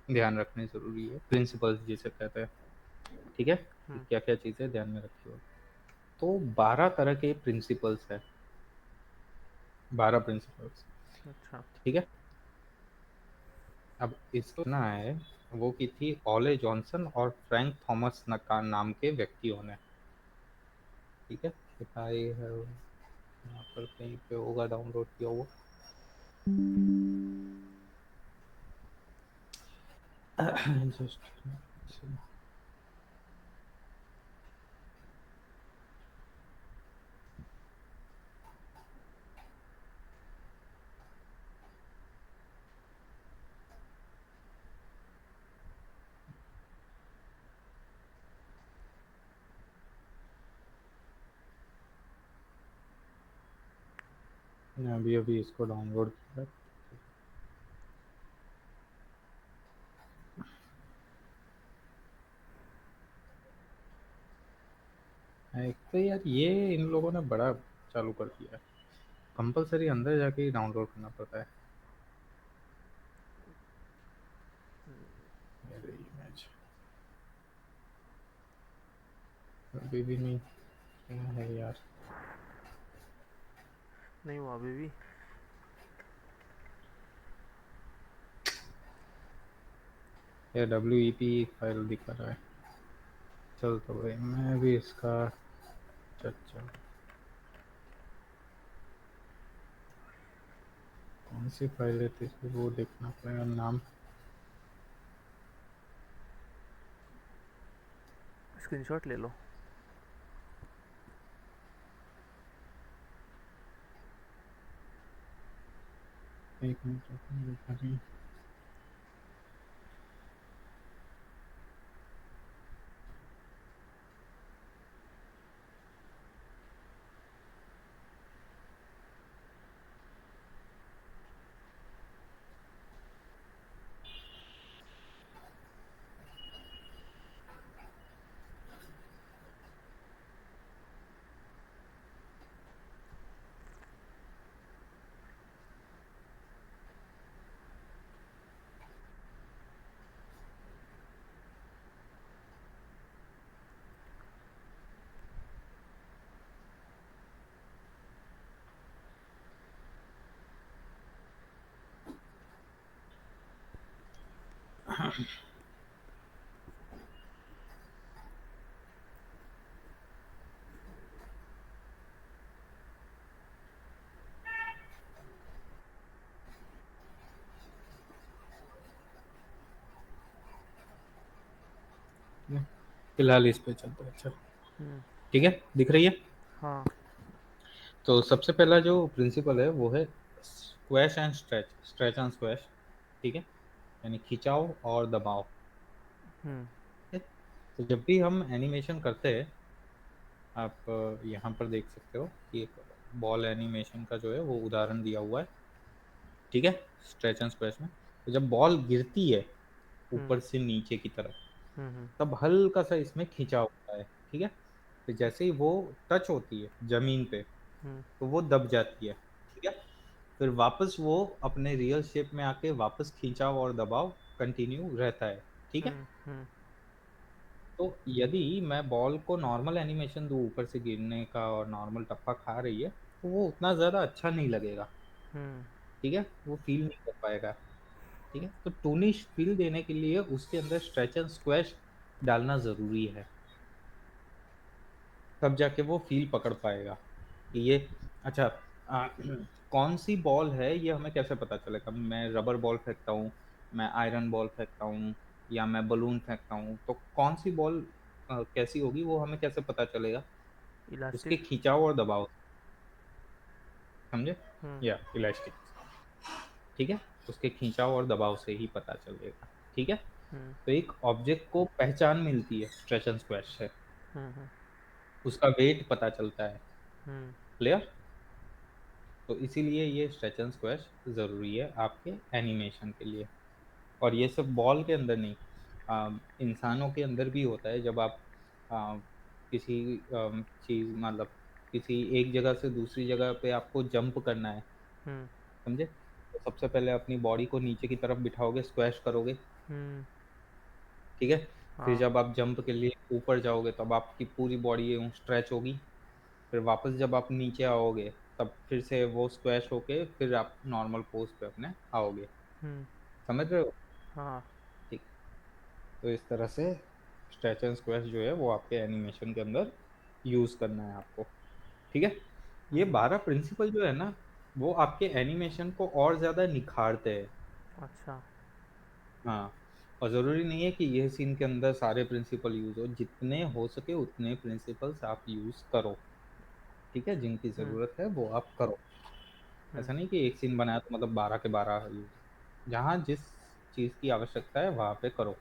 ध्यान रखने ज़रूरी है, प्रिंसिपल्स जिसे कहते हैं, ठीक है? कि हम्म। क्या-क्या चीज़ें ध्यान में रखी हो। तो 12 तरह के प्रिंसिपल्स हैं, 12 प्रिंसिपल्स, अच्छा। ठीक है? अब इसको ना है, वो की थी ओले जॉनसन और फ्रैंक थॉमस न का नाम के व्यक्तियों ने, ठीक है? आई हैव यहाँ पर कहीं पे होगा डाउनलोड किया हुआ। जस्ट मैंने अभी-अभी इसको डाउनलोड किया। एक तो यार ये इन लोगों ने बड़ा चालू कर दिया है, कंपलसरी अंदर जाके ही डाउनलोड करना पड़ता है। मेरे इमेज अभी भी नहीं, क्या है यार? नहीं हुआ अभी भी। ये WEP फाइल दिखा रहा है। चल तो भाई मैं भी इसका चर्चा, कौन सी फाइल है तेरी वो देखना पड़ेगा नाम। स्क्रीनशॉट ले लो। एक मिनट दिखा रही। फिलहाल इस पे चलते हैं, चल हम्म। ठीक है, दिख रही है। हाँ। तो सबसे पहला जो प्रिंसिपल है वो है squash and stretch, stretch and squash, ठीक है? यानी खिंचाव और दबाव, हम्म। ठीक है? तो जब भी हम एनिमेशन करते हैं, आप यहाँ पर देख सकते हो कि एक बॉल एनिमेशन का जो है वो उदाहरण दिया हुआ है, ठीक है? स्ट्रेच एंड स्क्वैश में तो जब बॉल गिरती है हम्म। ऊपर से नीचे की तरफ, हम्म। तब हल्का सा इसमें खिंचाव होता है, ठीक है? फिर जैसे ही वो टच होती है जमीन पे, हम्म। तो वो दब जाती है, ठीक है? फिर वापस वो अपने रियल शेप में आके वापस खिंचाव और दबाव कंटिन्यू रहता है, ठीक है? हम्म। हम्म। तो यदि मैं बॉल को नॉर्मल एनिमेशन दूँ ऊपर से गिरने का और नॉर्मल टप्पा खा रही है, तो वो उतना ज़्यादा अच्छा नहीं लगेगा, हम्म। ठीक है? वो फ़ील नहीं कर पाएगा, ठीक है? तो टूनिश फ़ील देने के लिए उसके अंदर स्ट्रेच एंड स्क्वैश डालना ज़रूरी है, तब जाके वो फ़ील पकड़ पाएगा कि ये अच्छा। अ, कौन-सी बॉल है ये हमें कैसे पता चलेगा? मैं रबर बॉल फेंकता हूँ, मैं आयरन बॉल फेंकता हूँ या मैं बलून फेंकता हूँ, तो कौन-सी बॉल कैसी होगी वो हमें कैसे पता चलेगा? उसके इलास्टिक। खिंचाव और दबाव से, समझे? हम्म। या इलास्टिक, ठीक है? उसके खिंचाव और दबाव से ही पता चलेगा, ठीक है? हम्म। तो एक ऑब्जेक्ट को पहचान मिलती है स्ट्रेच एंड स्क्वैश से, हम्म। उसका वेट पता चलता है, हम्म। क्लियर? तो इसीलिए ये स्ट्रेच एंड स्क्वैश ज़रूरी है आपके एनिमेशन के लिए। और ये सब बॉल के अंदर नहीं, इंसानों के अंदर भी होता है जब आप अ, किसी चीज़ मतलब किसी एक जगह से दूसरी जगह पे आपको जंप करना है, हम्म। समझे? तो सबसे पहले अपनी बॉडी को नीचे की तरफ बिठाओगे, स्क्वैश करोगे, हम्म। ठीक है। फिर हाँ। जब आप जंप के लिए ऊपर जाओगे तब आपकी पूरी बॉडी स्ट्रेच होगी। फिर वापस जब आप नीचे आओगे तब फिर से वो स्क्वैश होके फिर आप नॉर्मल पोज पे अपने आओगे। हम्म। समझ रहे हो? हाँ। ठीक। तो इस तरह से स्ट्रेच एंड स्क्वैश जो है वो आपके एनिमेशन के अंदर यूज करना है आपको। ठीक है। ये हम्म। 12 प्रिंसिपल जो है ना वो आपके एनिमेशन को और ज्यादा निखारते हैं। अच्छा। हाँ। और जरूरी नहीं है कि यह सीन के अंदर सारे प्रिंसिपल यूज हो, जितने हो सके उतने प्रिंसिपल्स आप यूज करो। ठीक है, जिनकी हम्म। जरूरत है वो आप करो। हम्म। ऐसा नहीं कि एक सीन बनाया तो मतलब 12 के 12 यूज। जहाँ जिस चीज की आवश्यकता है वहां पे करो।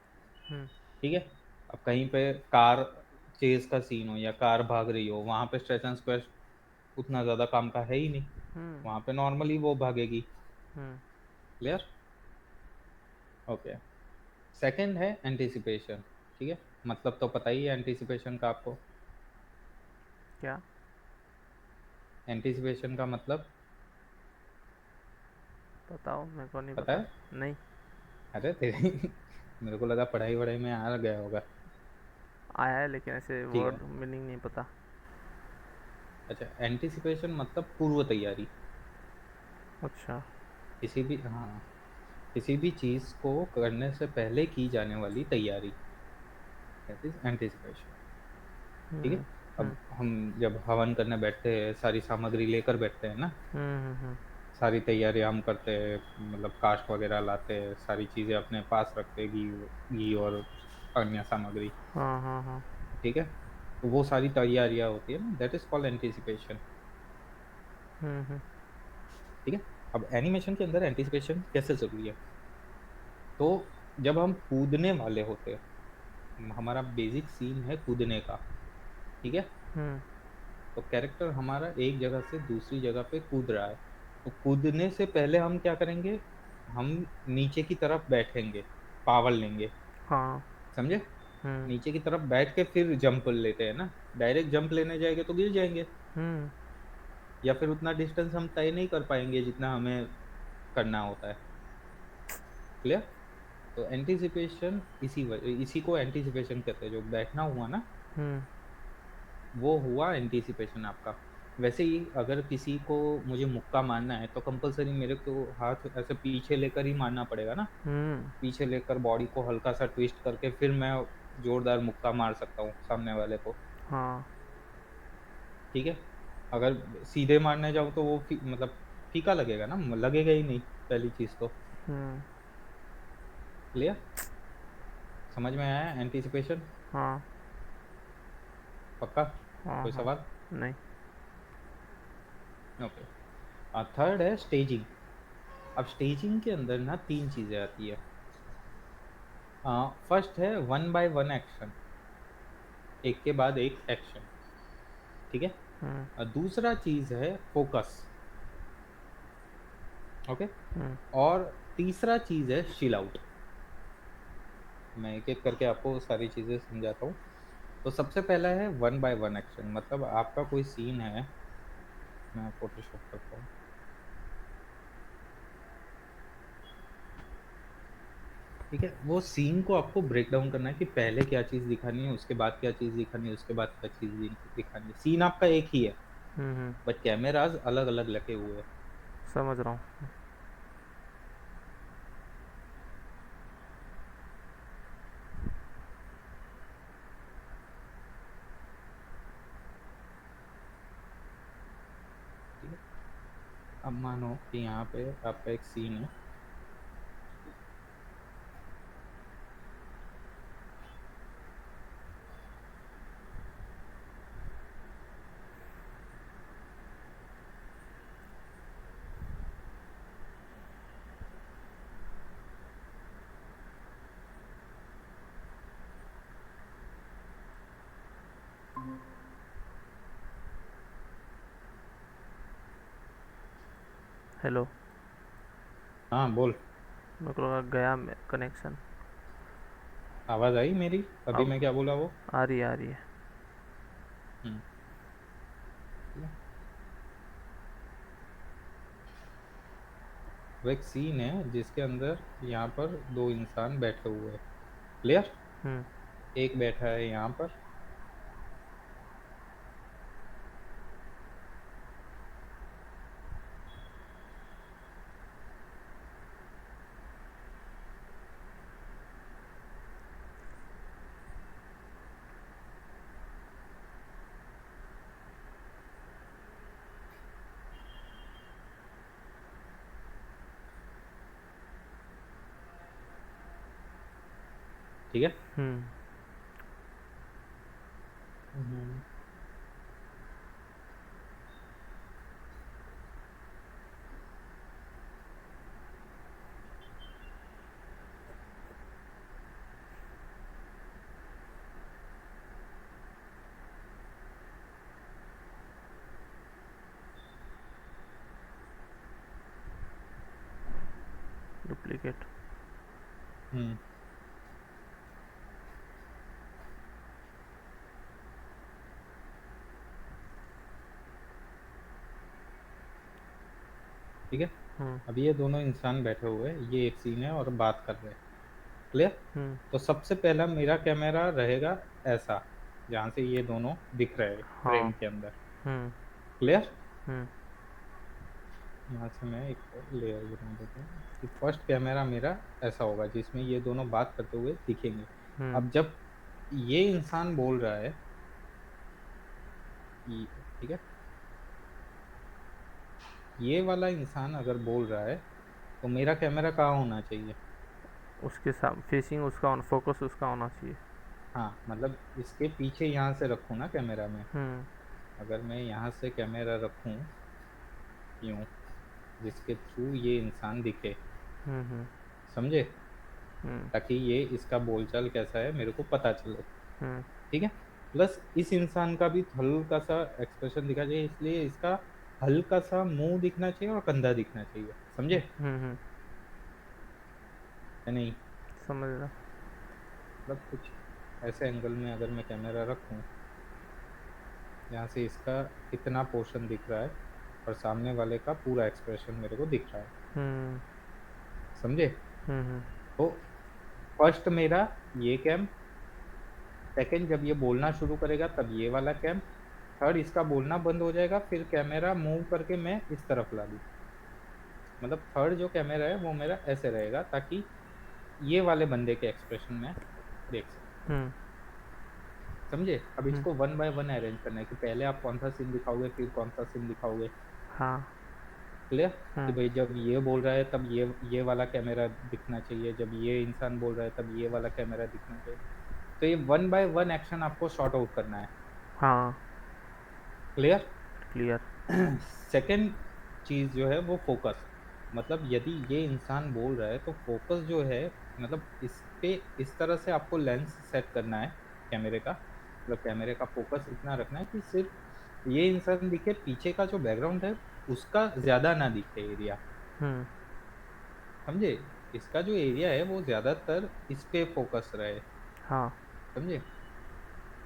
हम्म। ठीक है। अब कहीं पे कार चेज का सीन हो या कार भाग रही हो, वहां पे स्ट्रेच एंड स्क्वैश उतना ज्यादा काम का है ही नहीं। हम्म। वहां पे नॉर्मली वो भागेगी। हम्म। क्लियर? ओके। सेकंड है एंटिसिपेशन। ठीक है। मतलब तो पता ही है एंटिसिपेशन का आपको। क्या? एंटिसिपेशन का मतलब बताओ, मेरे को नहीं पता पता। है? नहीं। अरे तेरे मेरे को लगा पढ़ाई वढ़ाई में आ गया होगा। आया है लेकिन ऐसे ठीक है। वर्ड मीनिंग नहीं पता। अच्छा, एंटिसिपेशन मतलब पूर्व तैयारी। अच्छा। किसी भी, हाँ, किसी भी चीज को करने से पहले की जाने वाली तैयारी, दैट इज एंटिसिपेशन। ठीक है। हम्म। अब हम्म। हम जब हवन करने बैठते हैं सारी सामग्री लेकर बैठते हैं ना, हम्म। हम्म। सारी तैयारी हम करते हैं, मतलब काष्ठ वगैरह लाते हैं, सारी चीजें अपने पास रखते हैं, घी घी और अन्य सामग्री। हाँ हाँ हाँ। ठीक है। तो वो सारी तैयारियां होती है ना, दैट इज कॉल्ड एंटिसिपेशन। हम्म। ठीक है। अब एनिमेशन के अंदर एंटिसिपेशन कैसे जरूरी है? तो जब हम कूदने वाले होते हैं, हमारा बेसिक सीन है कूदने का। ठीक है। हम्म। तो कैरेक्टर हमारा एक जगह से दूसरी जगह पे कूद रहा है। तो कूदने से पहले हम क्या करेंगे? हम नीचे की तरफ बैठेंगे, पावर लेंगे। हाँ। समझे? हम्म। नीचे की तरफ बैठ के फिर जंप लेते हैं ना। डायरेक्ट जंप लेने जाएंगे तो गिर जाएंगे, हम्म। या फिर उतना डिस्टेंस हम तय नहीं कर पाएंगे जितना हमें करना होता है। क्लियर? तो एंटिसिपेशन इसी को एंटिसिपेशन कहते हैं। जो बैठना हुआ ना, हम्म। वो हुआ एंटिसिपेशन आपका। वैसे ही अगर किसी को मुझे मुक्का मारना है तो कंपलसरी मेरे को हाथ ऐसे पीछे लेकर ही मारना पड़ेगा ना। हम्म। पीछे लेकर बॉडी को हल्का सा ट्विस्ट करके फिर मैं जोरदार मुक्का मार सकता हूँ सामने वाले को। हाँ। ठीक है। अगर सीधे मारने जाऊँ तो वो मतलब फीका लगेगा ना, लगेगा ही नहीं पहली चीज तो। हम्म। क्लियर? समझ में आया एंटिसिपेशन? हाँ पक्का? हाँ कोई हाँ। सवाल? नहीं। ओके। थर्ड है स्टेजिंग। अब स्टेजिंग के अंदर ना तीन चीजें आती है। फर्स्ट है वन बाय वन एक्शन, एक के बाद एक एक्शन। ठीक है। हम्म। दूसरा चीज है फोकस। ओके। हम्म। और तीसरा चीज है चिल आउट। मैं एक एक करके आपको सारी चीजें समझाता हूँ। तो सबसे पहला है वन बाय वन एक्शन, मतलब आपका कोई सीन है। मैं फोटोशॉप करता हूँ। ठीक है। वो सीन को आपको ब्रेक डाउन करना है कि पहले क्या चीज दिखानी है, उसके बाद क्या चीज दिखानी है, उसके बाद क्या चीज दिखानी है। सीन आपका एक ही है, हम्म। बट कैमराज अलग अलग लगे हुए हैं। समझ रहा हूँ। ठीक है। अब मानो कि यहाँ पे आपका एक सीन है। हेलो। हाँ बोल। मेरे को लगा गया कनेक्शन। आवाज आई मेरी? अभी अब मैं क्या बोला वो? आ रही है, आ रही है। हम्म। ठीक है। वो एक सीन है जिसके अंदर यहाँ पर दो इंसान बैठे हुए हैं। क्लियर? हम्म। एक बैठा है यहाँ पर, ठीक है। हम्म। हम्म, डुप्लीकेट। हम्म, ठीक है। हम्म। अब ये दोनों इंसान बैठे हुए हैं, ये एक सीन है और बात कर रहे हैं। क्लियर? हम्म। तो सबसे पहला मेरा कैमरा रहेगा ऐसा, जहाँ से ये दोनों दिख रहे हैं फ्रेम हाँ। के अंदर। हम्म। क्लियर? हम्म। यहाँ से मैं एक लेयर बना देता हूँ कि फर्स्ट कैमरा मेरा ऐसा होगा जिसमें ये दोनों बात करते हुए दिखेंगे। हम्म। अब जब ये इंसान बोल रहा है, ठीक है, ये वाला इंसान अगर बोल रहा है तो मेरा कैमरा कहाँ होना चाहिए? उसके साथ फेसिंग उसका ऑन, फोकस उसका होना चाहिए। हाँ, मतलब इसके पीछे यहाँ से रखूँ ना कैमरा में। हम्म। अगर मैं यहाँ से कैमरा रखूँ यूँ, जिसके थ्रू ये इंसान दिखे, हम्म। हम्म। समझे? हम्म। ताकि ये इसका बोलचाल कैसा है मेरे को पता चले। हम्म। ठीक है। प्लस इस इंसान का भी हल्का सा एक्सप्रेशन दिखा चाहिए, इसलिए इसका हल्का सा मुंह दिखना चाहिए और कंधा दिखना चाहिए, समझे? हम्म। या नहीं? समझ रहा। मतलब कुछ ऐसे एंगल में अगर मैं कैमरा रखूं, जहाँ से इसका इतना पोर्शन दिख रहा है और सामने वाले का पूरा एक्सप्रेशन मेरे को दिख रहा है, हम्म। समझे? हम्म। तो फर्स्ट मेरा ये कैम, सेकंड जब ये बोलना शुरू करेगा तब ये वाला कैम, थर्ड इसका बोलना बंद हो जाएगा फिर कैमरा मूव करके मैं इस तरफ ला दूँ। मतलब थर्ड जो कैमरा है वो मेरा ऐसे रहेगा ताकि ये वाले बंदे के एक्सप्रेशन में देख सकूं, हम्म। समझे? अब हम्म। इसको वन बाय वन अरेंज करना है कि पहले आप कौन सा सीन दिखाओगे फिर कौन सा सीन दिखाओगे। हाँ। क्लियर? कि हम्म। भाई जब ये बोल रहा है तब ये वाला कैमरा दिखना चाहिए, जब ये इंसान बोल रहा है तब ये वाला कैमरा दिखना चाहिए। तो ये वन बाय वन एक्शन आपको शॉर्ट आउट करना है। हाँ। क्लियर? क्लियर। सेकंड चीज जो है वो फोकस। मतलब यदि ये इंसान बोल रहा है तो फोकस जो है, मतलब इस पे इस तरह से आपको लेंस सेट करना है कैमरे का, मतलब कैमरे का फोकस इतना रखना है कि सिर्फ ये इंसान दिखे, पीछे का जो बैकग्राउंड है उसका ज्यादा ना दिखे एरिया, हम्म। समझे? इसका जो एरिया है वो ज्यादातर इस पे फोकस रहे, हाँ। समझे?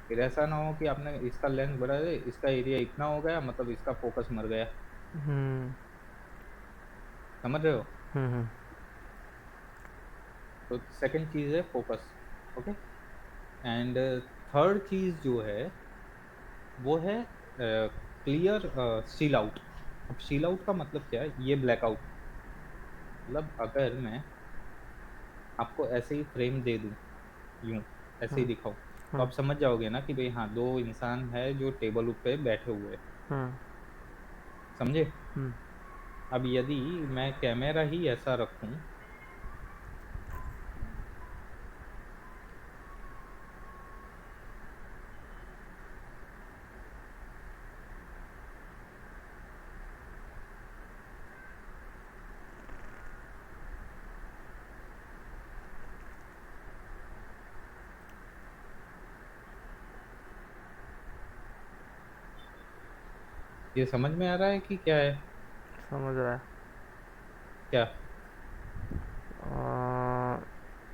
फिर ऐसा ना हो कि आपने इसका लेंस बढ़ा दे, इसका एरिया इतना हो गया, मतलब इसका फोकस मर गया। हम्म। समझ रहे हो? हम्म। तो सेकंड चीज है फोकस। ओके। एंड थर्ड चीज जो है वो है क्लियर सील आउट। अब सील आउट का मतलब क्या है? ये ब्लैकआउट। मतलब अगर मैं आपको ऐसे ही फ्रेम दे दूं, यूं ऐसे ही हम्म। दिखाऊं, तो हम्म। आप समझ जाओगे ना कि भाई हाँ, दो इंसान है जो टेबल पे बैठे हुए हैं, हम्म। समझे? हम्म। अब यदि मैं कैमरा ही ऐसा रखूं, ये समझ में आ रहा है कि क्या है? समझ रहा है। क्या?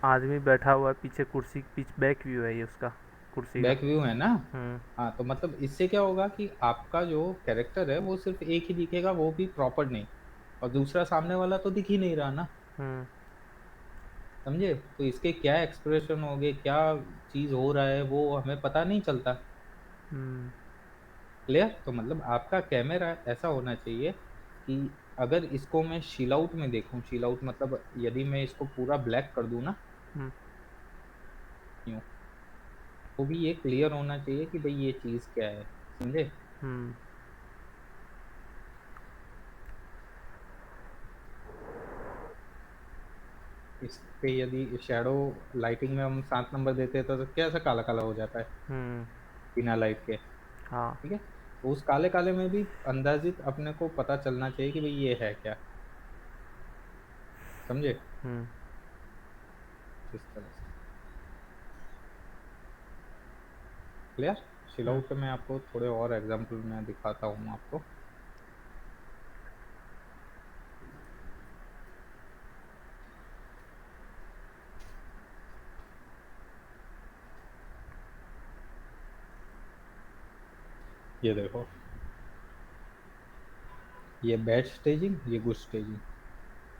आदमी बैठा हुआ है पीछे कुर्सी, पीछे बैक व्यू है ये उसका, कुर्सी का। बैक व्यू है ना? हम्म। हाँ, तो मतलब इससे क्या होगा कि आपका जो कैरेक्टर है वो सिर्फ एक ही दिखेगा, वो भी प्रॉपर नहीं, और दूसरा सामने वाला तो दिख ही नहीं रहा ना। हम्म। समझे? तो इसके क्या एक्सप्रेशन हो गए, क्या चीज हो रहा है, वो हमें पता नहीं चलता। हम्म। क्लियर? तो मतलब आपका कैमरा ऐसा होना चाहिए कि अगर इसको मैं शील आउट में देखूं, शील आउट मतलब यदि मैं इसको पूरा ब्लैक कर दूं ना, हम्म। यूं, तो भी ये क्लियर होना चाहिए कि भाई ये चीज क्या है। समझे? हम्म। इस पे यदि शैडो लाइटिंग में हम 7 नंबर देते हैं तो कैसा काला काला हो जाता है हम्म। बिना लाइट के। हाँ। ठीक है? तो उस काले काले में भी अंदाजित अपने को पता चलना चाहिए कि भाई ये है क्या। समझे? हम्म। इस तरह से। क्लियर? चिल हम्म। आउट में आपको थोड़े और एग्जांपल मैं दिखाता हूँ आपको। ये देखो, ये बैड स्टेजिंग, ये गुड स्टेजिंग।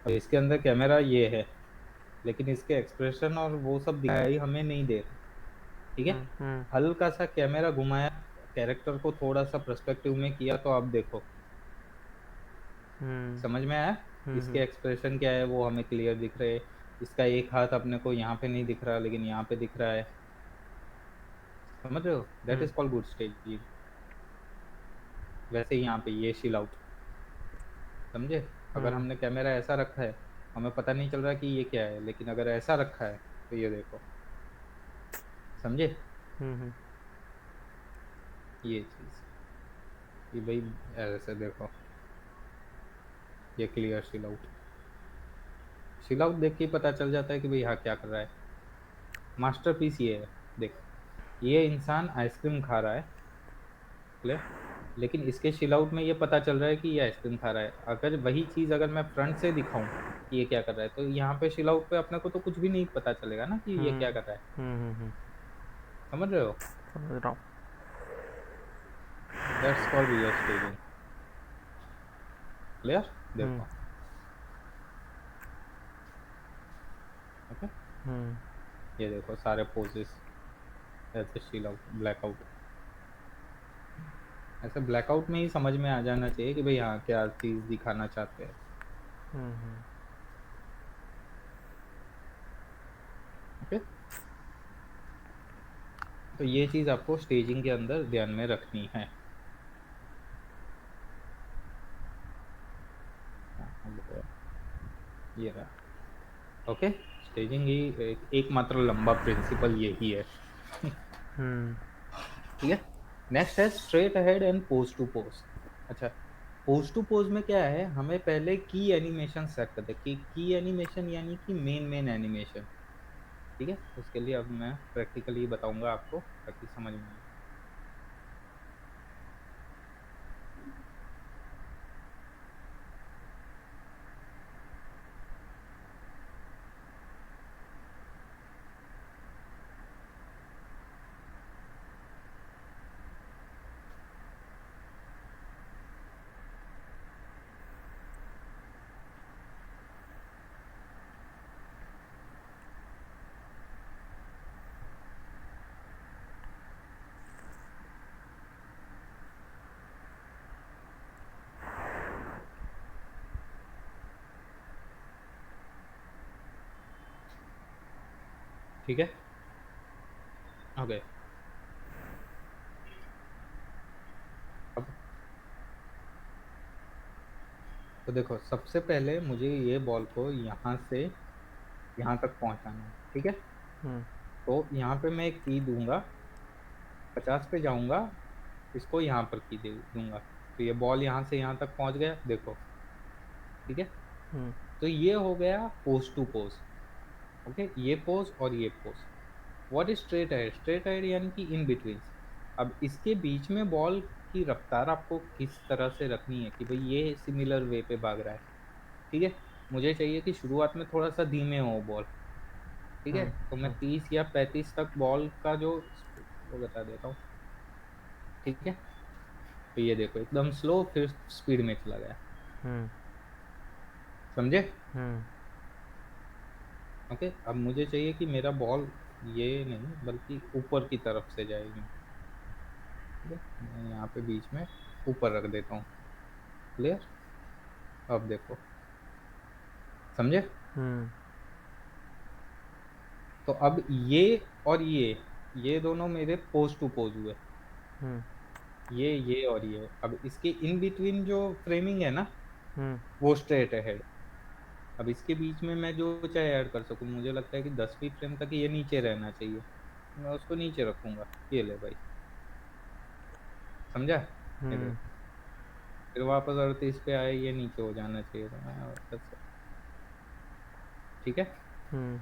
और इसके अंदर कैमरा ये है, लेकिन इसके एक्सप्रेशन और वो सब दिखाई हमें नहीं दे रहा। ठीक है? हम्म। हम्म। हल्का सा कैमरा घुमाया, कैरेक्टर को थोड़ा सा पर्सपेक्टिव में किया, तो आप देखो, हम्म। समझ में आया? इसके हम्म। एक्सप्रेशन क्या है वो हमें क्लियर दिख रहे हैं। इसका एक हाथ अपने को यहाँ पे नहीं दिख रहा, लेकिन यहाँ पे दिख रहा है। समझ रहे हो? That hmm. Is called good staging. वैसे ही यहाँ पे ये चिल आउट। समझे? अगर हम्म। हमने कैमरा ऐसा रखा है, हमें पता नहीं चल रहा कि ये क्या है, लेकिन अगर ऐसा रखा है तो ये देखो। समझे? हम्म। ये चीज कि भाई ऐसे देखो, ये clear chill out. Chill out देख के ही पता चल जाता है कि भाई हाँ क्या कर रहा है। मास्टरपीस ये है। देख, ये इंसान आइसक्रीम खा रहा है। क्लियर? लेकिन इसके चिल आउट में ये पता चल रहा है कि ये आइसक्रीम खा रहा है। अगर वही चीज अगर मैं फ्रंट से दिखाऊं कि ये क्या कर रहा है, तो यहाँ पे चिल आउट पे अपने को तो कुछ भी नहीं पता चलेगा ना कि ये क्या हम्म। कर रहा है। हम्म। समझ रहे हो? समझ रहा हूँ। That's called real staging. Clear? Hmm. देखो। ओके। हम्म। ये देखो सारे पोजेस ऐसे चिल आउट, ब्लैकआउट। ऐसे ब्लैकआउट में ही समझ में आ जाना चाहिए कि भाई हाँ क्या चीज दिखाना चाहते हैं। हम्म। ओके। तो ये चीज आपको स्टेजिंग के अंदर ध्यान में रखनी है। हाँ, अब ये रहा। ओके। स्टेजिंग ही एकमात्र लंबा प्रिंसिपल यही है। हम्म। ठीक है? नेक्स्ट है straight ahead and pose to pose. अच्छा, पोज टू पोज में क्या है, हमें पहले की एनिमेशन सेट करते हैं। की एनिमेशन यानी कि मेन एनिमेशन। ठीक है? उसके लिए अब मैं प्रैक्टिकली बताऊंगा आपको ताकि समझ में आए। ठीक है? ओके। अब तो देखो, सबसे पहले मुझे ये बॉल को यहाँ से यहाँ तक पहुँचाना है। ठीक है? हम्म। तो यहाँ पे मैं एक की दूंगा, 50 पे जाऊंगा, इसको यहाँ पर की दे दूंगा, तो ये बॉल यहाँ से यहाँ तक पहुँच गया। देखो। ठीक है? हम्म। तो ये हो गया पोज टू पोज। ओके, ये पोज और ये pose. What is straight head? Straight head यानी कि इन बिटवीन। अब इसके बीच में बॉल की रफ्तार आपको किस तरह से रखनी है कि भाई ये सिमिलर वे पे भाग रहा है। ठीक है? मुझे चाहिए कि शुरुआत में थोड़ा सा धीमे हो बॉल। ठीक है? हम्म। तो मैं हम्म। 30 या 35 तक बॉल का जो वो बता देता हूँ। ठीक है? तो ये देखो एकदम स्लो, फिर स्पीड में चला गया। हम्म। समझे? हम्म। ओके, अब मुझे चाहिए कि मेरा बॉल ये नहीं बल्कि ऊपर की तरफ से जाए यूं। ठीक है, मैं यहाँ पे बीच में ऊपर रख देता हूँ। क्लियर? अब देखो, समझे? हम्म। तो अब ये और ये दोनों मेरे पोज टू पोज हुए। हम्म। ये और ये, अब इसके इन बिटवीन जो फ्रेमिंग है ना, हम्म। वो स्ट्रेट अहेड। अब इसके बीच में मैं जो चाहे ऐड कर सकूं, मुझे लगता है कि 10वीं फ्रेम तक ये नीचे रहना चाहिए, मैं उसको नीचे रखूंगा। ये ले भाई, समझा? ये हम्म। देख, फिर वापस 38 पे आए, ये नीचे हो जाना चाहिए था, मैं वापस से। ठीक है, हम्म।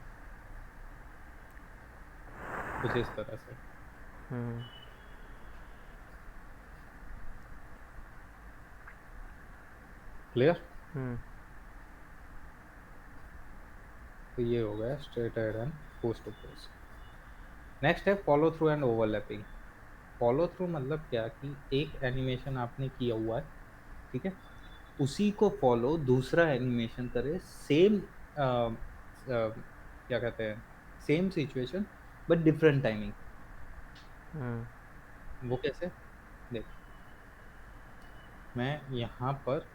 कुछ इस तरह से। हम्म। क्लियर? हम्म। तो ये हो गया straight ahead and pose to pose. Next है follow through and overlapping. Follow through मतलब क्या, कि एक एनिमेशन आपने किया हुआ है, ठीक है, उसी को फॉलो दूसरा एनिमेशन करे, सेम क्या कहते हैं, same situation but different timing. Hmm. वो कैसे? देख, मैं यहाँ पर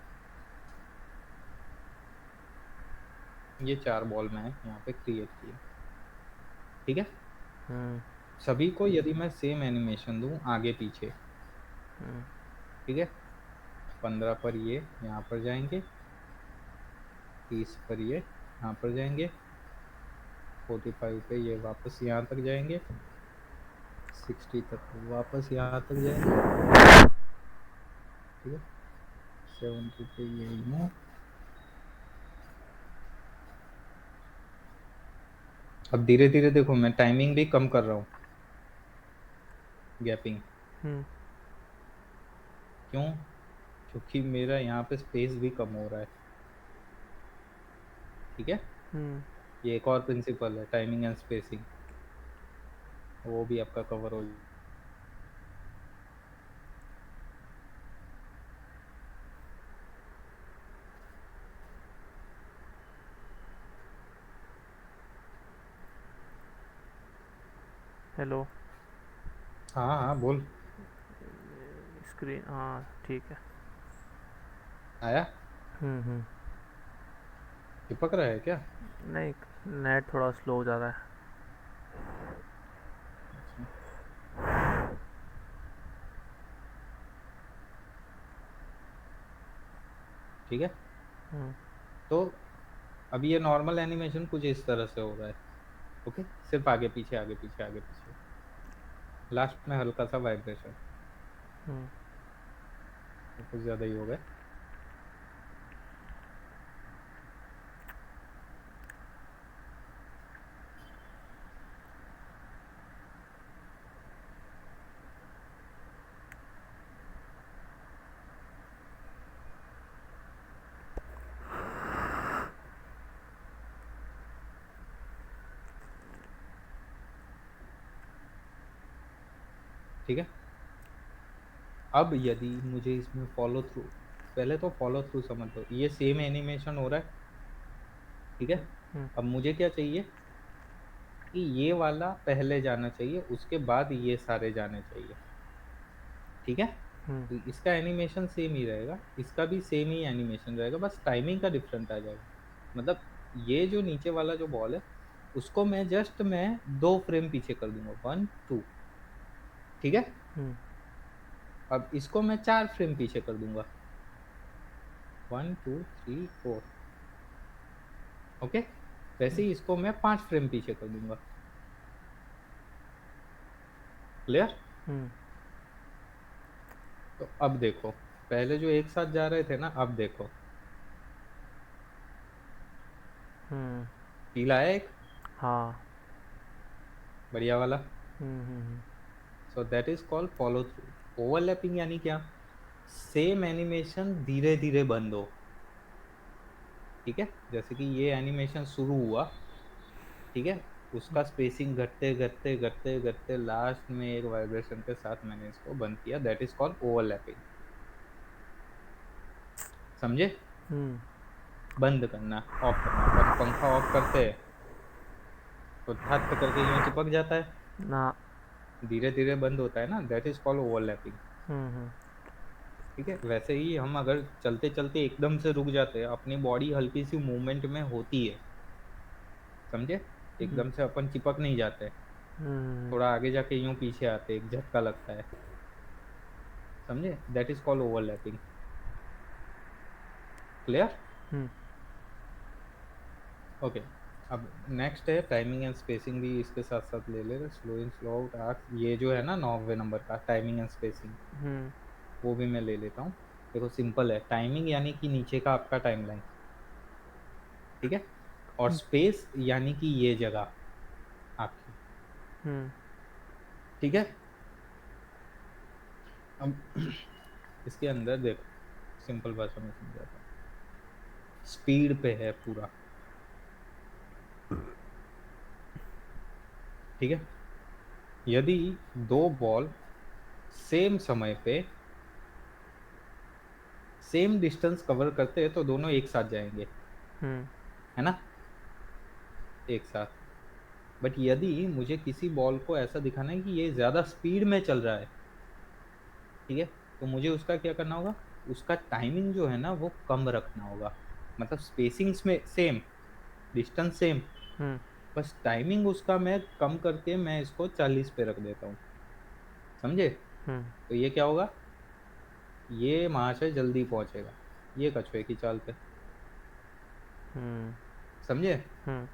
ये 4 बॉल मैं यहाँ पे क्रिएट किए, ठीक है। हम्म। सभी को यदि मैं सेम एनिमेशन दूं आगे पीछे, हम्म। ठीक है, 15 पर ये यहाँ पर जाएंगे, 30 पर ये यहाँ पर जाएंगे, 45 पे ये वापस यहाँ तक जाएंगे, 60 तक वापस यहाँ तक जाएंगे, ठीक है, 70 पे ये यूं। अब धीरे धीरे देखो, मैं टाइमिंग भी कम कर रहा हूँ, गैपिंग। हम्म। क्यों? क्योंकि मेरा यहाँ पे स्पेस भी कम हो रहा है, ठीक है। हम्म। ये एक और प्रिंसिपल है, टाइमिंग एंड स्पेसिंग, वो भी आपका कवर हो। हेलो। हाँ हाँ बोल। स्क्रीन, हाँ ठीक है। आया? हम्म। चिपक रहा है क्या? नहीं, नेट थोड़ा स्लो हो जा रहा है। अच्छा, ठीक है। हम्म। तो अब ये नॉर्मल एनिमेशन कुछ इस तरह से हो रहा है, ओके, सिर्फ आगे पीछे आगे पीछे आगे पीछे, लास्ट में हल्का सा वाइब्रेशन, हम्म। कुछ ज्यादा ही हो गया। ठीक है, अब यदि मुझे इसमें फॉलो थ्रू, पहले तो फॉलो थ्रू समझ लो, ये सेम एनिमेशन हो रहा है, ठीक है। हम्म। अब मुझे क्या चाहिए, कि ये वाला पहले जाना चाहिए, उसके बाद ये सारे जाने चाहिए, ठीक है। हम्म। तो इसका एनिमेशन सेम ही रहेगा, इसका भी सेम ही एनिमेशन रहेगा, बस टाइमिंग का डिफरेंट आ जाएगा। मतलब ये जो नीचे वाला जो बॉल है, उसको मैं 2 फ्रेम पीछे कर दूंगा, 1 2, ठीक है। हम्म। अब इसको मैं 4 फ्रेम पीछे कर दूंगा, 1 2 3 4, ओके। वैसे ही इसको मैं 5 फ्रेम पीछे कर दूंगा। क्लियर? हम्म। तो अब देखो, पहले जो एक साथ जा रहे थे ना, अब देखो, हम्म। फील आया एक हाँ। बढ़िया वाला। Hmm. So that is called follow through. Overlapping यानी क्या, सेम एनिमेशन धीरे धीरे बंद हो, ठीक है। जैसे कि ये एनिमेशन शुरू हुआ, ठीक है, उसका स्पेसिंग घटते घटते घटते घटते लास्ट में एक वाइब्रेशन के साथ मैंने इसको बंद किया, दैट इज कॉल्ड ओवरलैपिंग। समझे? हम्म। बंद करना, ऑफ करना। अपन पंखा ऑफ करते हैं तो धत करके यूं चिपक जाता है, ना। धीरे धीरे बंद होता है ना, दैट इज कॉल्ड ओवरलैपिंग। हम्म। ठीक है, वैसे ही हम अगर चलते चलते एकदम से रुक जाते हैं, अपनी बॉडी हल्की सी मूवमेंट में होती है, समझे? हम्म। एकदम से अपन चिपक नहीं जाते, हम्म। थोड़ा आगे जाके यूं पीछे आते, एक झटका लगता है, समझे? That is called overlapping. Clear? Hmm. Okay. अब नेक्स्ट है टाइमिंग एंड स्पेसिंग, भी इसके साथ साथ ले ले, slow in slow out arc, ये जो है ना 9वें नंबर का टाइमिंग एंड स्पेसिंग, हम्म। वो भी मैं ले लेता हूँ। देखो सिंपल है, टाइमिंग यानी कि नीचे का आपका टाइमलाइन, ठीक है, और स्पेस यानी कि ये जगह आपकी, हम्म। ठीक है। अब इसके अंदर देखो, सिंपल भाषा में समझाता हूँ, स्पीड पे है पूरा, ठीक है। यदि दो बॉल सेम समय पे सेम डिस्टेंस कवर करते हैं तो दोनों एक साथ जाएंगे, हम्म। है ना, एक साथ। बट यदि मुझे किसी बॉल को ऐसा दिखाना है कि ये ज्यादा स्पीड में चल रहा है, ठीक है, तो मुझे उसका क्या करना होगा, उसका टाइमिंग जो है ना वो कम रखना होगा। मतलब स्पेसिंग्स में सेम, डिस्टेंस सेम, हम्म। बस टाइमिंग उसका मैं कम करके मैं इसको 40 पे रख देता हूँ, समझे? हम्म। तो ये क्या होगा, ये महाशय जल्दी पहुंचेगा, ये कछुए की चाल पे, हम्म। समझे? हम्म।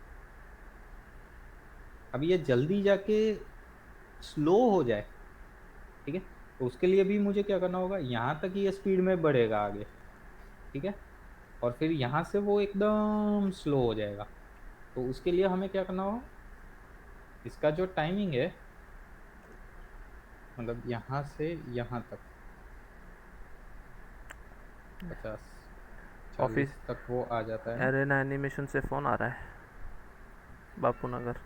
अब ये जल्दी जाके स्लो हो जाए, ठीक है, तो उसके लिए भी मुझे क्या करना होगा, यहाँ तक ये स्पीड में बढ़ेगा आगे, ठीक है, और फिर यहाँ से वो एकदम स्लो हो जाएगा। तो उसके लिए हमें क्या करना होगा, इसका जो टाइमिंग है, मतलब यहाँ से यहाँ तक 50 ऑफिस 40 तक वो आ जाता है ना। एरेना एनिमेशन से फ़ोन आ रहा है, बापू नगर।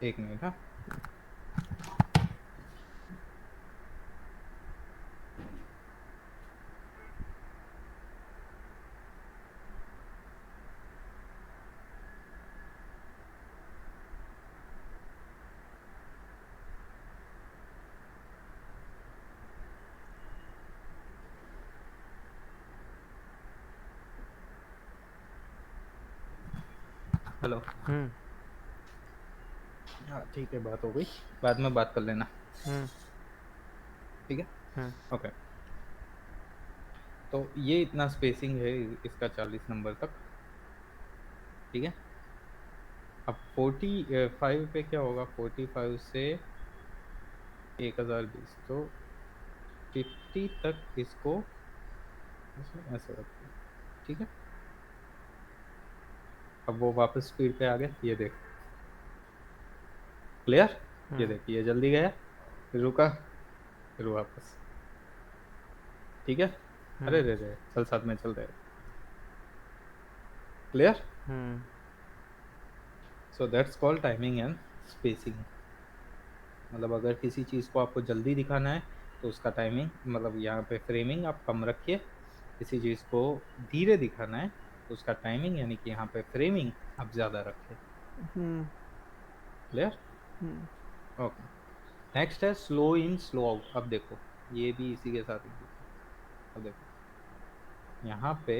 1 मिनट, हाँ। हेलो। हम्म। हाँ ठीक है, बात हो गई, बाद में बात कर लेना, हम्म। ठीक है। हम्म। ओके, तो ये इतना स्पेसिंग है इसका 40 नंबर तक, ठीक है। अब 45 पे क्या होगा, 45 से 1020, तो 50 तक इसको ऐसे ऐसे रखो, ठीक है। अब वो वापस स्पीड पे आ गया, ये देख, क्लियर? ये हम्म। देख, ये जल्दी गया, फिर रुका, फिर वापस, ठीक है। अरे हम्म। रे रे, चल साथ में चल रहे, clear? Hmm. So that's called timing and spacing. मतलब अगर किसी चीज़ को आपको जल्दी दिखाना है तो उसका टाइमिंग, मतलब यहाँ पे फ्रेमिंग आप कम रखिए, किसी चीज़ को धीरे दिखाना है तो उसका टाइमिंग यानी कि यहाँ पे फ्रेमिंग आप ज़्यादा रखिए। हम्म। क्लियर? हम्म। ओके। नेक्स्ट है स्लो इन स्लो आउट। अब देखो, ये भी इसी के साथ ही है। अब देखो यहाँ पे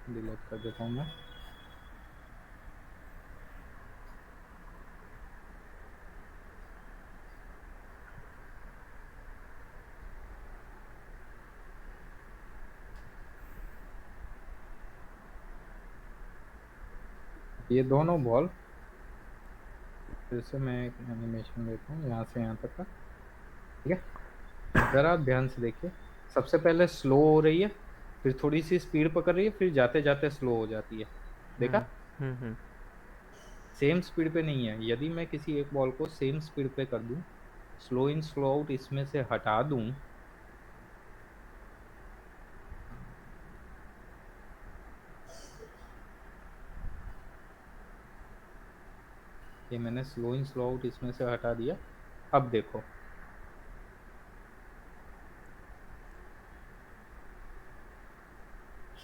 डिलीट कर देता हूँ मैं। ये दोनों बॉल, फिर से मैं एक एनिमेशन देता हूँ यहाँ से यहाँ तक का, ठीक है। जरा ध्यान से देखिए, सबसे पहले स्लो हो रही है, फिर थोड़ी सी स्पीड पकड़ रही है, फिर जाते जाते स्लो हो जाती है, देखा? हम्म। हम्म। सेम स्पीड पे नहीं है। यदि मैं किसी एक बॉल को सेम स्पीड पे कर दूं, स्लो इन स्लो आउट इसमें से हटा दूं, ये मैंने स्लो इन स्लो आउट इसमें से हटा दिया। अब देखो,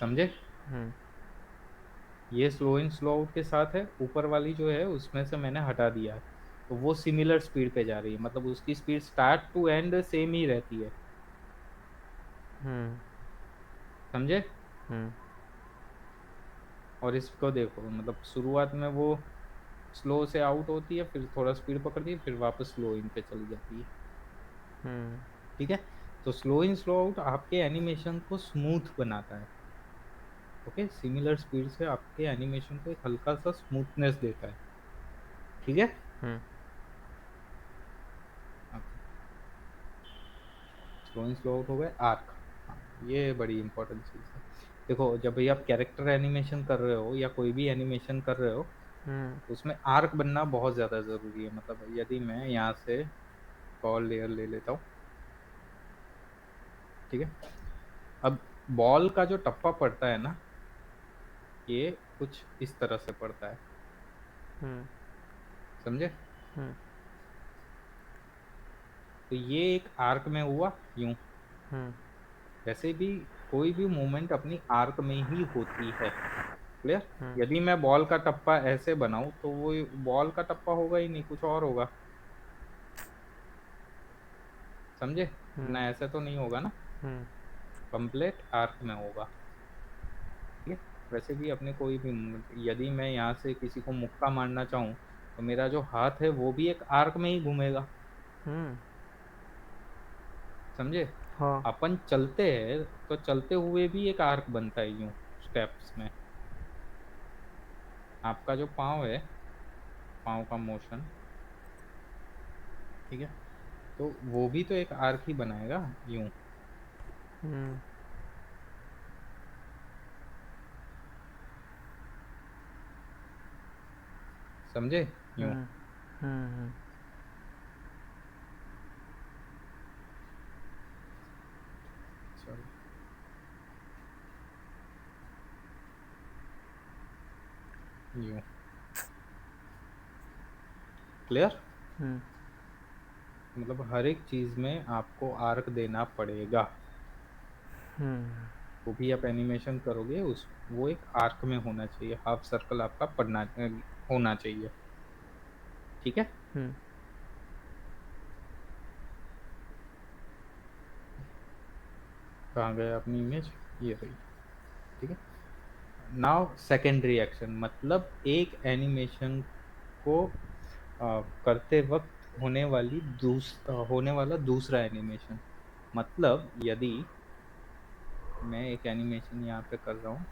समझे? हम्म। ये स्लो इन स्लो आउट के साथ है, ऊपर वाली जो है उसमें से मैंने हटा दिया है, तो वो सिमिलर स्पीड पे जा रही है, मतलब उसकी speed start to end same ही रहती है। हम्म। समझे? हम्म। और इसको देखो, मतलब शुरुआत में वो स्लो से आउट होती है, फिर थोड़ा स्पीड पकड़ती है, फिर वापस स्लो इन पे चली जाती है। हम्म। ठीक है। तो स्लो इन स्लो आउट आपके एनिमेशन को स्मूथ बनाता है। ओके, सिमिलर स्पीड से आपके एनिमेशन को एक हल्का सा स्मूथनेस देता है। ठीक है। हम्म। स्लो इन स्लो आउट हो गए आर्क। हाँ, ये बड़ी इंपॉर्टेंट चीज है। देखो, जब भी आप कैरेक्टर एनिमेशन कर रहे हो या कोई भी एनिमेशन कर रहे हो, हम्म। तो उसमें आर्क बनना बहुत ज्यादा जरूरी है। मतलब यदि मैं यहाँ से बॉल लेयर ले लेता हूँ, ठीक है। अब बॉल का जो टप्पा पड़ता है ना, ये कुछ इस तरह से पड़ता है। हम्म। समझे? हम्म। तो ये एक आर्क में हुआ यूं। हम्म। वैसे भी कोई भी मूवमेंट अपनी आर्क में ही होती है। क्लियर? हम्म। यदि मैं बॉल का टप्पा ऐसे बनाऊं तो वो बॉल का टप्पा होगा ही नहीं, कुछ और होगा। समझे? हम्म। ना, ऐसे तो नहीं होगा ना। हम्म। कंप्लीट आर्क में होगा। ठीक है। वैसे भी अपने कोई भी मूवमेंट, यदि मैं यहाँ से किसी को मुक्का मारना चाहूँ, तो मेरा जो हाथ है वो भी एक आर्क में ही घूमेगा। हम्म। समझे? हाँ। अपन चलते हैं तो चलते हुए भी एक आर्क बनता है यूं, स्टेप्स में। आपका जो पाँव है, पाँव का मोशन, ठीक है, तो वो भी तो एक आर्क ही बनाएगा यूं। हम्म। समझे? यूं। हम्म। हम्म। चलो, यूं। क्लियर? हम्म। मतलब हर एक चीज में आपको आर्क देना पड़ेगा। हम्म। वो भी आप एनिमेशन करोगे, उस वो एक आर्क में होना चाहिए, हाफ सर्कल आपका पड़ना होना चाहिए। ठीक है। हम्म। कहाँ गया अपनी इमेज? ये रही। ठीक है। नाउ सेकेंडरी एक्शन, मतलब एक एनिमेशन को करते वक्त होने वाला दूसरा एनिमेशन। मतलब यदि मैं एक एनिमेशन यहाँ पे कर रहा हूँ,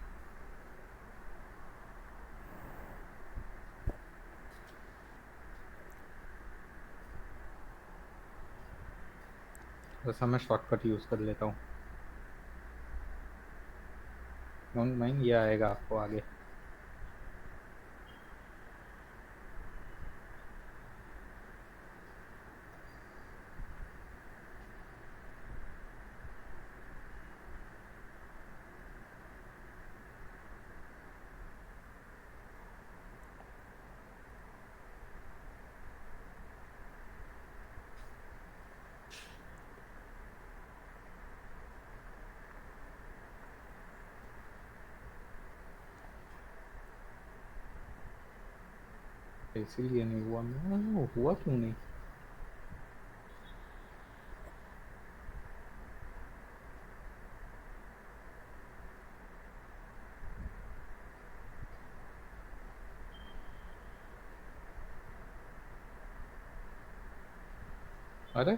वैसा मैं शॉर्टकट यूज कर लेता हूँ। डोंट माइंड, ये आएगा आपको आगे। इसीलिए नहीं हुआ, मैं हुआ क्यों नहीं? अरे,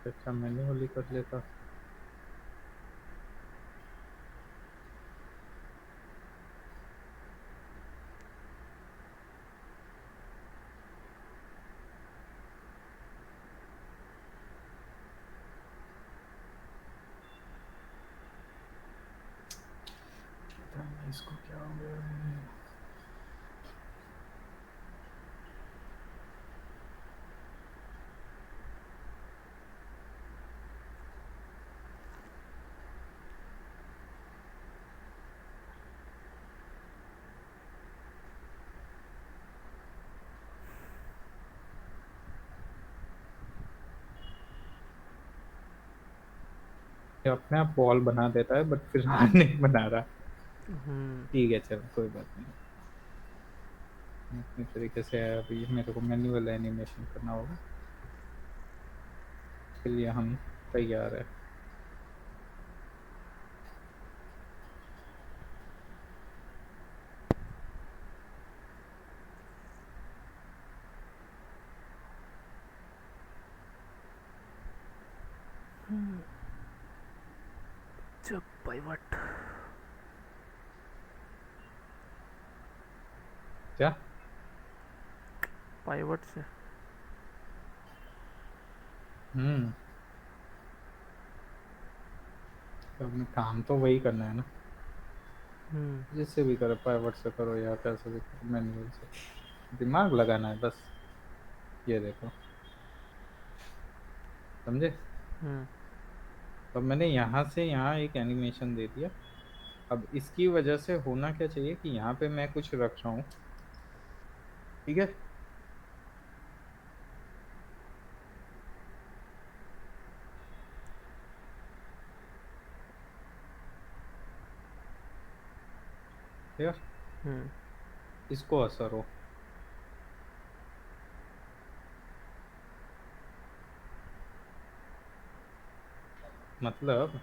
अच्छा मैन्युअली कर लेता। इसको क्या हो गया? ये अपने आप बॉल बना देता है बट फिर नहीं बना रहा। हम्म। ठीक है चलो कोई बात नहीं। अपने तरीके से है, अभी मेरे को मैन्युअल एनिमेशन करना होगा, इसके लिए हम तैयार है। जब पाइवट। क्या? पाइवट से। हम्म। तो अपने काम तो वही करना है ना, हम्म। जिससे भी करो, पाइवट से करो या कैसे भी करो, मैन्युअल से, दिमाग लगाना है बस। ये देखो, समझे? हम्म। तो मैंने यहाँ से यहाँ एक एनिमेशन दे दिया। अब इसकी वजह से होना क्या चाहिए कि यहाँ पे मैं कुछ रख रहा हूँ, ठीक है? यार हम्म। इसको असर हो, मतलब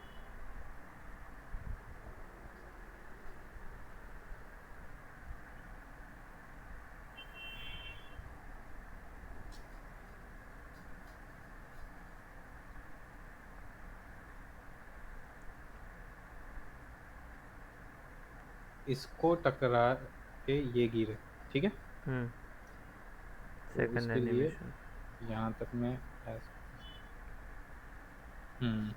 इसको टकरा के ये गिरे, ठीक है? हम्म। तो सेकंड इसके लिए एनिमेशन। यहाँ तक मैं हम्म,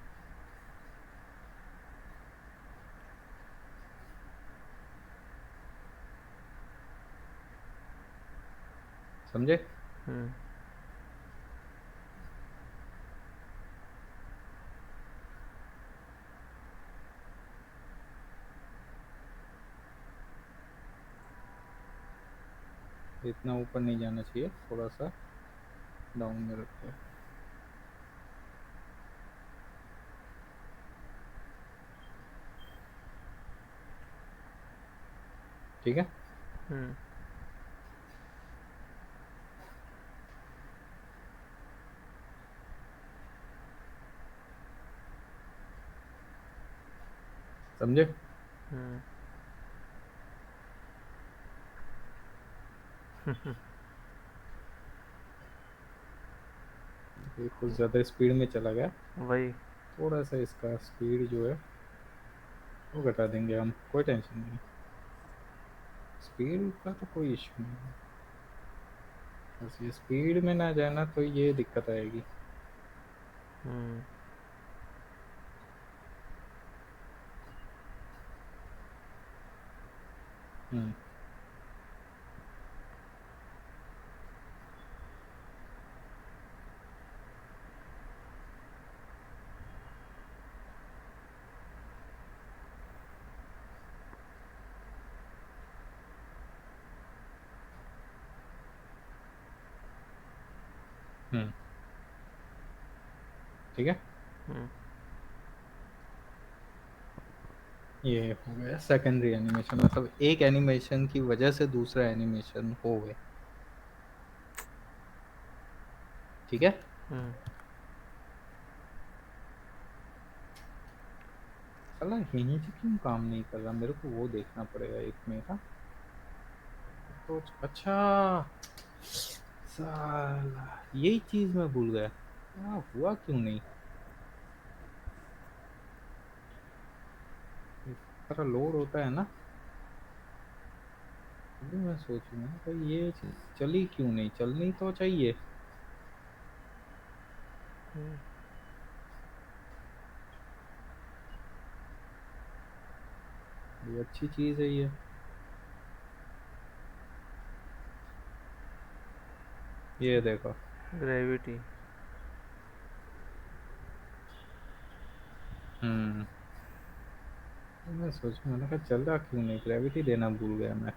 समझे? हम्म। इतना ऊपर नहीं जाना चाहिए, थोड़ा सा डाउन में रखते हैं, ठीक है? हम्म। समझे? हम्म। ये कुछ ज़्यादा स्पीड में चला गया, वही। थोड़ा सा इसका स्पीड जो है वो घटा देंगे हम, कोई टेंशन नहीं। स्पीड का तो कोई इशू नहीं है, बस ये स्पीड में ना जाना तो ये दिक्कत आएगी। हम्म। हम्म। हम्म। ठीक है, हम्म। ये हो गया सेकेंडरी एनिमेशन, मतलब एक एनिमेशन की वजह से दूसरा एनिमेशन हो गया, ठीक है? हम्म। साला हिंज क्यों काम नहीं कर रहा, मेरे को वो देखना पड़ेगा एक मिनट। तो अच्छा, साला यही चीज मैं भूल गया, हुआ क्यों नहीं? इस तरह लोड होता है ना, अभी मैं सोचूंगा भाई ये चीज चली क्यों नहीं, चलनी तो चाहिए। हम्म। ये अच्छी चीज है ये देखो। ग्रेविटी। हम्म। मैं सोच मैंने कहा चल रहा क्यों नहीं, ग्रेविटी देना भूल गया मैं।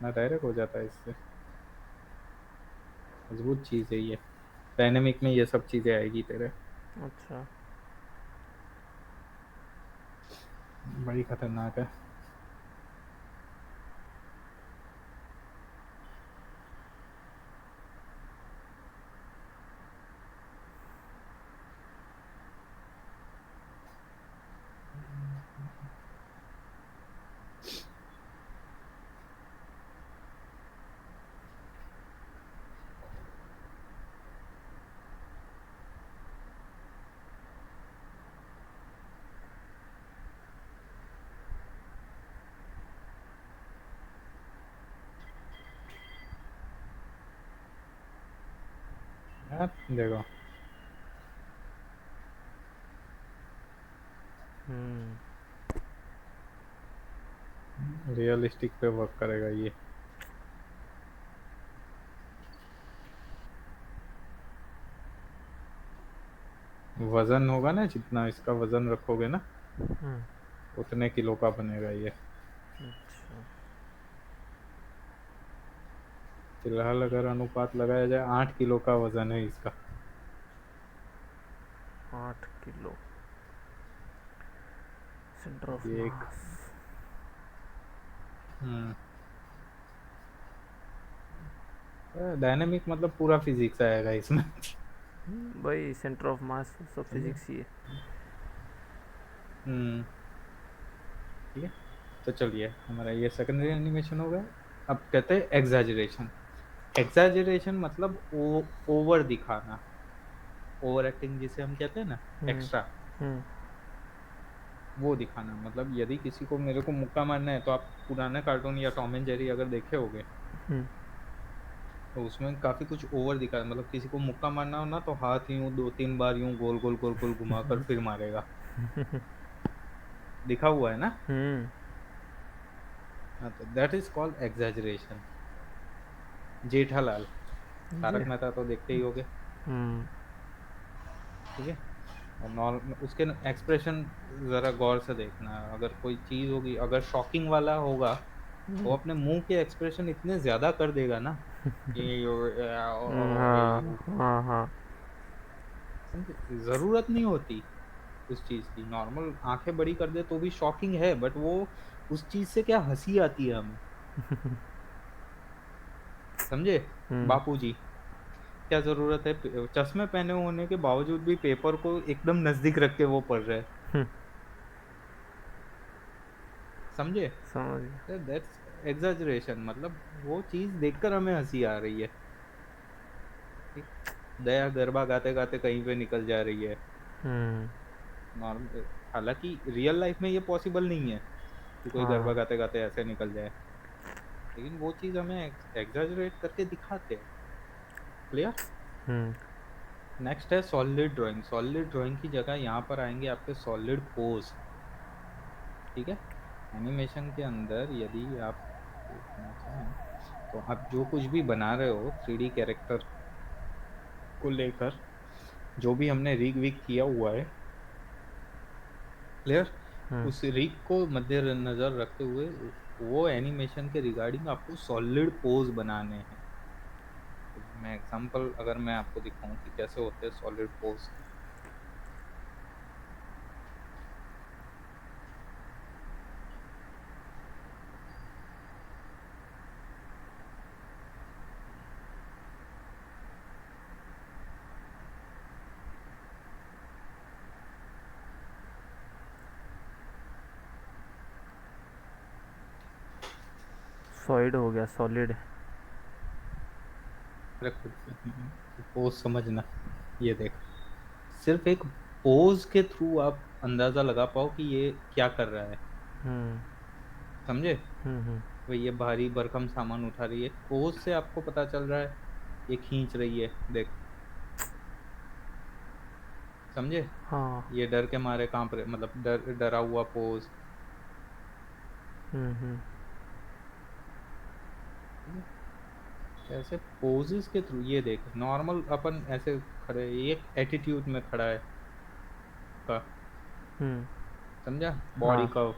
ना डायरेक्ट हो जाता है इससे। मजबूत चीज है ये। डायनेमिक में ये सब चीजें आएगी तेरे। अच्छा। बड़ी खतरनाक है। यार देखो, हम्म। रियलिस्टिक पे वर्क करेगा ये। वजन होगा ना, जितना इसका वजन रखोगे ना हम्म। उतने किलो का बनेगा ये। अच्छा। फिलहाल अगर अनुपात लगाया जाए, 8 किलो का वजन है इसका। 8 किलो। सेंटर ऑफ ये एक। मास। हम्म। डायनेमिक मतलब पूरा फिजिक्स आएगा इसमें। भाई सेंटर ऑफ मास सब समझे। फिजिक्स ही है। हम्म। ठीक है। तो चलिए, हमारा ये सेकेंडरी एनिमेशन हो गया। अब कहते हैं एग्जैजरेशन। एग्जैजरेशन मतलब ओवर दिखाना, ओवर एक्टिंग जिसे हम कहते हैं ना, हम्म। एक्स्ट्रा। हम्म। वो दिखाना मतलब यदि किसी को, मेरे को मुक्का मारना है, तो आप पुराने कार्टून या टॉम एंड जेरी अगर देखे होगे, हम्म। तो उसमें काफी कुछ ओवर दिखा है। मतलब किसी को मुक्का मारना हो ना, तो हाथ यूं 2-3 बार यूं गोल गोल गोल गोल घुमाकर फिर मारेगा। दिखा हुआ है ना। हम्म। हाँ, तो that is called exaggeration. Jethalal, जी। तारक मेहता तो देखते ही होगे। हम्म। ठीक है। और नॉर्मल उसके एक्सप्रेशन जरा गौर से देखना। अगर कोई चीज होगी, अगर शॉकिंग वाला होगा, वो अपने मुंह के एक्सप्रेशन इतने ज्यादा कर देगा ना कि हाँ हाँ हाँ। समझे, जरूरत नहीं होती उस चीज की। नॉर्मल आंखें बड़ी कर दे तो भी शॉकिंग है, बट वो उस चीज से क्या हंसी आती है हमें। समझे। हम्म। बापूजी, क्या जरूरत है चश्मे पहने होने के बावजूद भी पेपर को एकदम नजदीक रख के वो पढ़ रहे हैं। समझे। समझ गया। That's exaggeration. मतलब वो चीज देखकर हमें हंसी आ रही है। ठीक। दया गरबा गाते गाते कहीं पे निकल जा रही है। हम्म। नॉर्मल, हालांकि रियल लाइफ में ये पॉसिबल नहीं है कि कोई गरबा हाँ। गाते गाते ऐसे निकल जाए, लेकिन वो चीज हमें एग्जैजरेट करके दिखाते हैं। क्लियर। हम्म। नेक्स्ट है सॉलिड ड्राइंग। सॉलिड ड्राइंग की जगह यहाँ पर आएंगे आपके सॉलिड पोज। ठीक है। एनिमेशन के अंदर यदि आप देखना चाहें, तो आप जो कुछ भी बना रहे हो 3D कैरेक्टर को लेकर, जो भी हमने रिग विग किया हुआ है, क्लियर, हम्म। उस रिग को मद्देनजर रखते हुए वो एनिमेशन के रिगार्डिंग आपको सॉलिड पोज बनाने हैं। तो मैं एग्जांपल अगर मैं आपको दिखाऊं कि कैसे होते हैं सॉलिड पोज। सॉलिड हो गया सॉलिड। अरे खुद पोज समझना। ये देख, सिर्फ एक पोज के थ्रू आप अंदाजा लगा पाओ कि ये क्या कर रहा है। हम्म। समझे। हम्म। भाई ये भारी भरकम सामान उठा रही है, पोज से आपको पता चल रहा है ये खींच रही है, देख। समझे? हाँ। ये डर के मारे कांप रहे, मतलब डरा हुआ पोज। हम्म। ऐसे पोजेस के थ्रू ये देख, नॉर्मल अपन ऐसे खड़े, ये एटीट्यूड में खड़ा है का, हम्म। समझा? बॉडी हाँ। कर्व,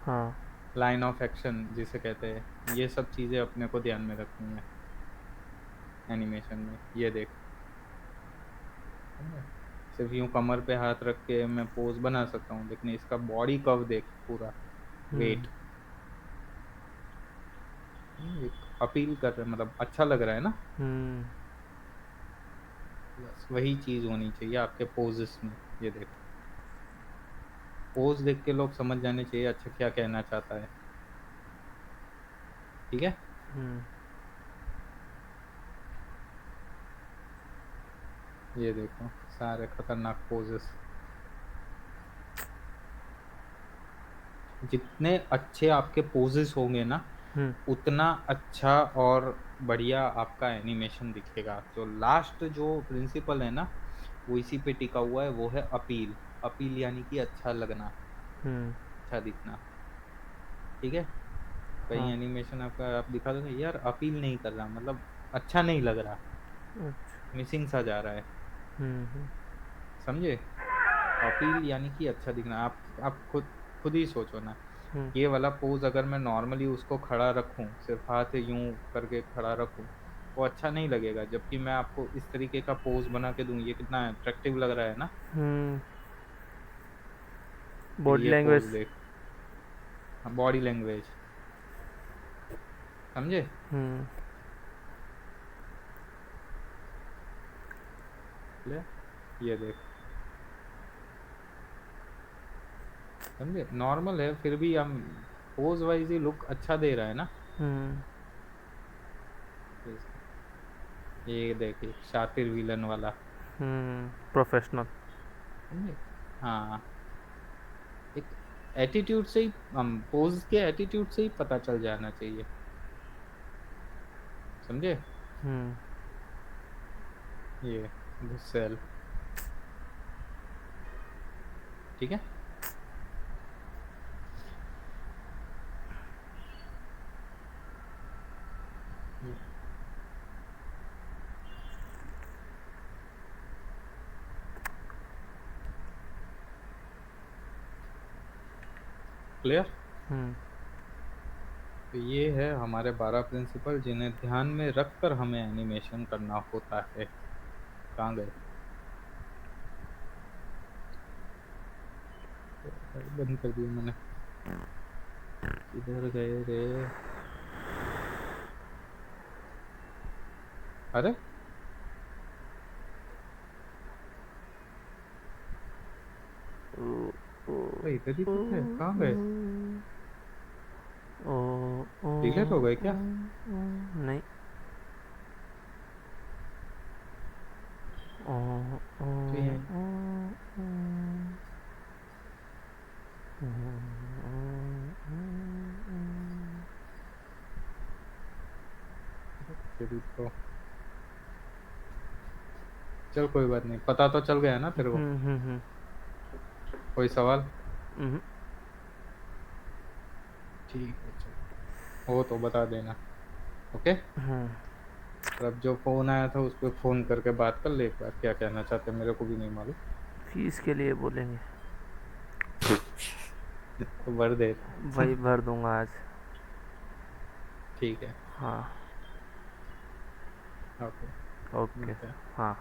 हाँ। लाइन ऑफ एक्शन जिसे कहते हैं, ये सब चीजें अपने को ध्यान में रखनी है एनिमेशन में। ये देख, समझा? सिर्फ यूं कमर पे हाथ रख के मैं पोज बना सकता हूँ, लेकिन इसका बॉडी कर्व देख पूरा, हम्म। वेट। एक अपील कर रहे, मतलब अच्छा लग रहा है ना? हम्म। बस वही चीज होनी चाहिए आपके पोजेस में। ये देख, पोज देख के लोग समझ जाने चाहिए अच्छा क्या कहना चाहता है। ठीक है। हम्म। ये देखो सारे खतरनाक पोजेस। जितने अच्छे आपके पोजेस होंगे ना, हम्म। उतना अच्छा और बढ़िया आपका एनिमेशन दिखेगा। जो लास्ट जो प्रिंसिपल है ना, वो इसी पे टिका हुआ है, वो है अपील। अपील यानी कि अच्छा लगना, हम्म। अच्छा दिखना। ठीक है। कहीं हाँ। एनिमेशन आपका आप दिखा दोगे यार अपील नहीं कर रहा, मतलब अच्छा नहीं लग रहा, अच्छा। मिसिंग सा जा रहा है। हम्म। समझे? अपील यानी कि अच्छा दिखना। आप खुद खुद ही सोचो ना, हम्म। ये वाला पोज अगर मैं नॉर्मली उसको खड़ा रखूं, सिर्फ हाथ यूं करके खड़ा रखूं, वो अच्छा नहीं लगेगा। जबकि मैं आपको इस तरीके का पोज बना के दूं, ये कितना अट्रैक्टिव लग रहा है ना। हम्म। फिर बॉडी ये पोज लैंग्वेज। देख, बॉडी लैंग्वेज, समझे? हम्म। ले, ये देख, समझे? नॉर्मल है, फिर भी हम पोज वाइज ही लुक अच्छा दे रहा है ना। हम्म। ये देखिए शातिर विलन वाला, प्रोफेशनल। समझे? हाँ, एक एटीट्यूड से ही, हम पोज के एटीट्यूड से ही पता चल जाना चाहिए। समझे? हम्म। ये गुस्सेल। ठीक है। क्लियर? हम्म। तो ये है हमारे 12 प्रिंसिपल, जिन्हें ध्यान में रखकर हमें एनिमेशन करना होता है। कहाँ गए? बंद कर दिया मैंने। किधर गए रे? अरे अरे इधर ही तो थे, कहाँ गए? ओ। ओ। डिलीट हो गए क्या? नहीं। ओ। ओ। तो ये ओ। तेरी तो, चल कोई बात नहीं, पता तो चल गया ना तेरे को। हम्म। कोई सवाल? हम्म। ठीक है चल, हो तो बता देना। ओके। हम्म। और अब जो फोन आया था उस पर फोन करके बात कर ले एक बार, क्या कहना चाहते हैं मेरे को भी नहीं मालूम। फीस के लिए बोलेंगे। तो भर देना। भाई भर दूंगा आज। ठीक है। हाँ। Okay, okay. मिलते हैं। हाँ।